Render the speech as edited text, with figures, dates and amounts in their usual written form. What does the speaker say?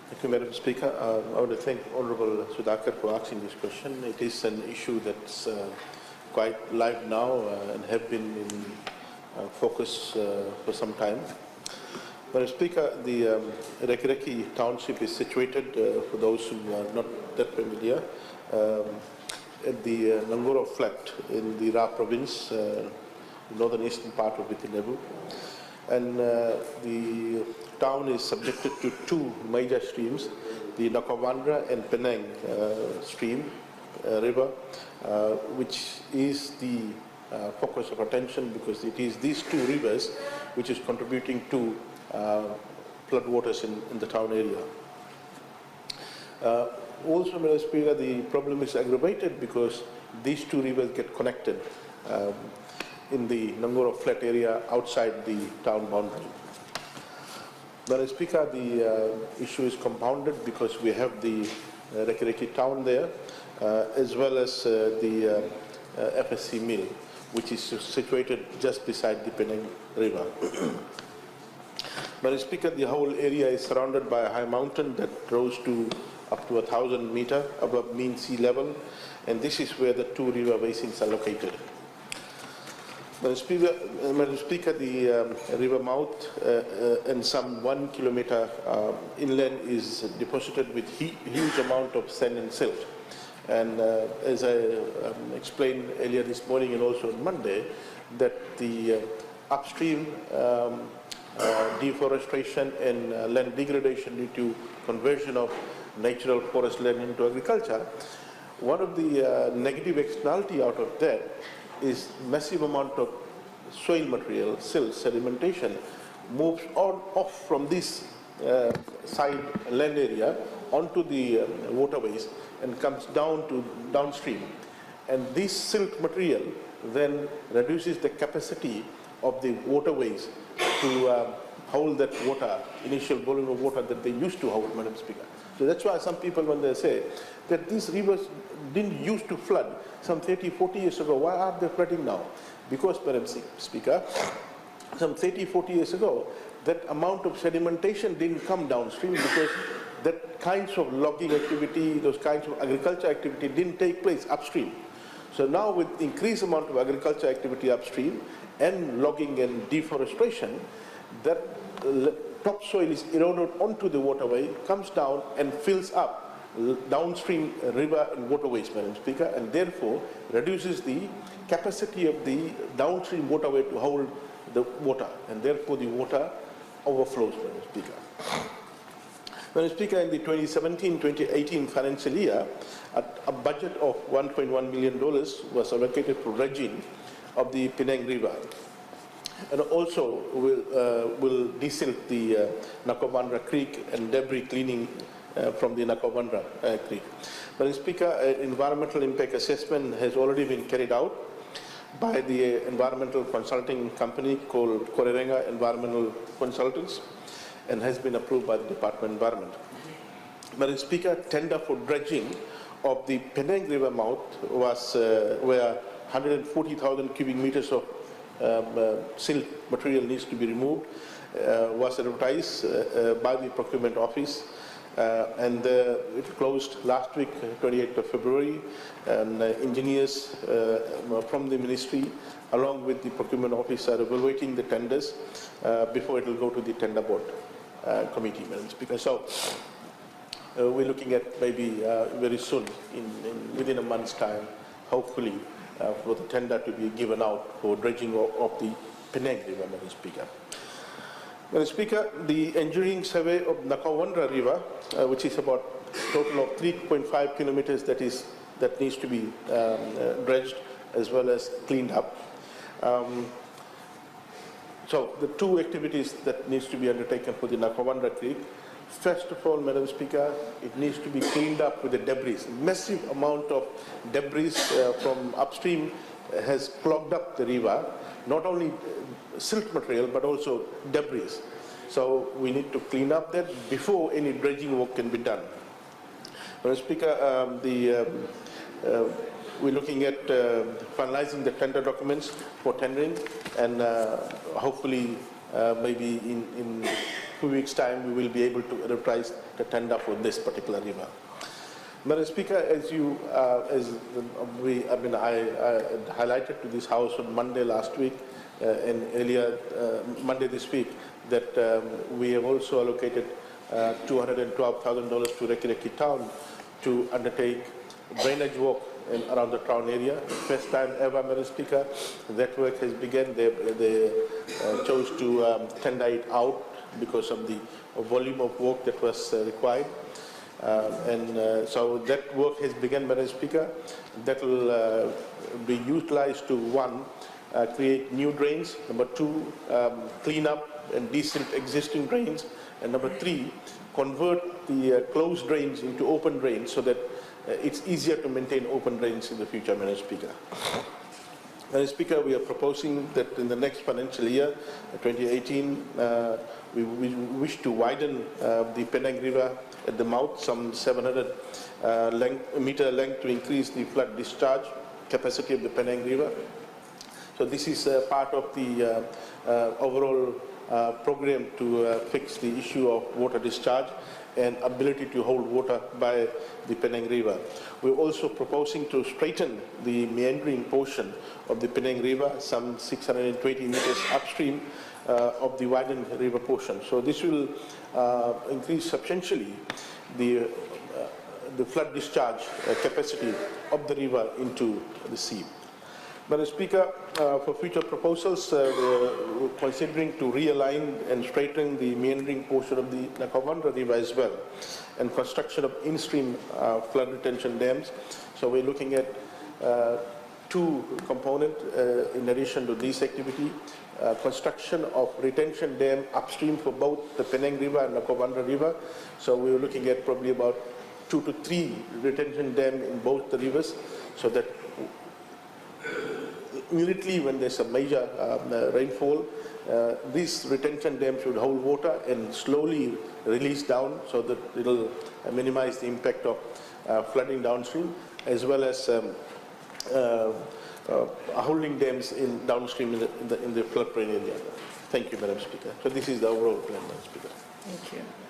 Thank you, Madam Speaker. I want to thank Honourable Sudhakar for asking this question. It is an issue that's quite live now and have been in focus for some time. Madam Speaker, the Rakiraki Township is situated, for those who are not that familiar, at the Nangora Flat in the Ra province, northern eastern part of Bitinebu. And the town is subjected to two major streams, the Nakawandra and Penang river, which is the focus of attention because it is these two rivers which is contributing to floodwaters in the town area. Also, Mr. Speaker, the problem is aggravated because these two rivers get connected in the Nangora Flat area outside the town boundary. Mr. Speaker, the issue is compounded because we have the Rakiraki Town there, as well as the FSC mill, which is situated just beside the Penang River. Mr. Speaker, the whole area is surrounded by a high mountain that rose to up to 1,000 meters above mean sea level, and this is where the two river basins are located. Madam Speaker, the river mouth and some 1 kilometer inland is deposited with huge amount of sand and silt. And as I explained earlier this morning and also on Monday, that the upstream deforestation and land degradation due to conversion of natural forest land into agriculture, one of the negative externality out of that is massive amount of soil material, silt, sedimentation moves off from this side land area onto the waterways and comes down to downstream. And this silt material then reduces the capacity of the waterways to hold that water, initial volume of water that they used to hold, Madam Speaker. So that's why some people, when they say that these rivers didn't used to flood some 30, 40 years ago, why are they flooding now? Because, Madam Speaker, some 30, 40 years ago, that amount of sedimentation didn't come downstream because that kinds of logging activity, those kinds of agriculture activity didn't take place upstream. So now with increased amount of agriculture activity upstream and logging and deforestation, that topsoil is eroded onto the waterway, comes down and fills up downstream river and waterways, Madam Speaker, and therefore reduces the capacity of the downstream waterway to hold the water, and therefore the water overflows, Madam Speaker. Madam Speaker, in the 2017-2018 financial year, a budget of $1.1 million was allocated for dredging of the Penang River, and also will desilt the Nakawandra Creek and debris cleaning from the Nakawandra Creek. Madam Speaker, environmental impact assessment has already been carried out by the environmental consulting company called Korerenga Environmental Consultants and has been approved by the Department of Environment. Madam Speaker, tender for dredging of the Penang River mouth was where 140,000 cubic meters of silt material needs to be removed, was advertised by the procurement office, and it closed last week, 28th of February, and engineers from the ministry along with the procurement office are evaluating the tenders before it will go to the tender board committee, Madam Speaker. So we're looking at maybe very soon, within a month's time, hopefully, for the tender to be given out for dredging of the Penang River, Madam Speaker. Madam Speaker, the engineering survey of Nakawandra River, which is about a total of 3.5 kilometers that needs to be dredged as well as cleaned up. So the two activities that needs to be undertaken for the Nakawandra Creek. First of all, Madam Speaker, it needs to be cleaned up with the debris. Massive amount of debris from upstream has clogged up the river, not only silt material but also debris. So we need to clean up that before any dredging work can be done. Madam Speaker, we're looking at finalizing the tender documents for tendering, and hopefully maybe in 2 weeks' time we will be able to advertise the tender for this particular river. Madam Speaker, as you, I highlighted to this House on Monday last week and earlier Monday this week that we have also allocated $212,000 to Rakiraki Town to undertake drainage work around the town area. First time ever, Madam Speaker, that work has begun. They chose to tender it out because of the volume of work that was required. So that work has begun, Madam Speaker. That will be utilized to, one, create new drains, number two, clean up and decent existing drains, and number three, convert the closed drains into open drains so that it's easier to maintain open drains in the future, Madam Speaker. Madam Speaker, we are proposing that in the next financial year, 2018, we wish to widen the Penang River at the mouth, some 700 meter length, to increase the flood discharge capacity of the Penang River. So this is part of the overall program to fix the issue of water discharge and ability to hold water by the Penang River. We're also proposing to straighten the meandering portion of the Penang River, some 620 meters upstream of the widened river portion. So this will increase substantially the flood discharge capacity of the river into the sea. Madam Speaker, for future proposals, we're considering to realign and straighten the meandering portion of the Mahendra River as well, and construction of in-stream flood retention dams. So we're looking at two components in addition to this activity. Construction of retention dam upstream for both the Penang River and Mahendra River. So we're looking at probably about 2 to 3 retention dams in both the rivers, so that immediately when there's a major rainfall, these retention dams should hold water and slowly release down so that it'll minimize the impact of flooding downstream, as well as holding dams in downstream in the floodplain area. Thank you, Madam Speaker. So this is the overall plan, Madam Speaker. Thank you.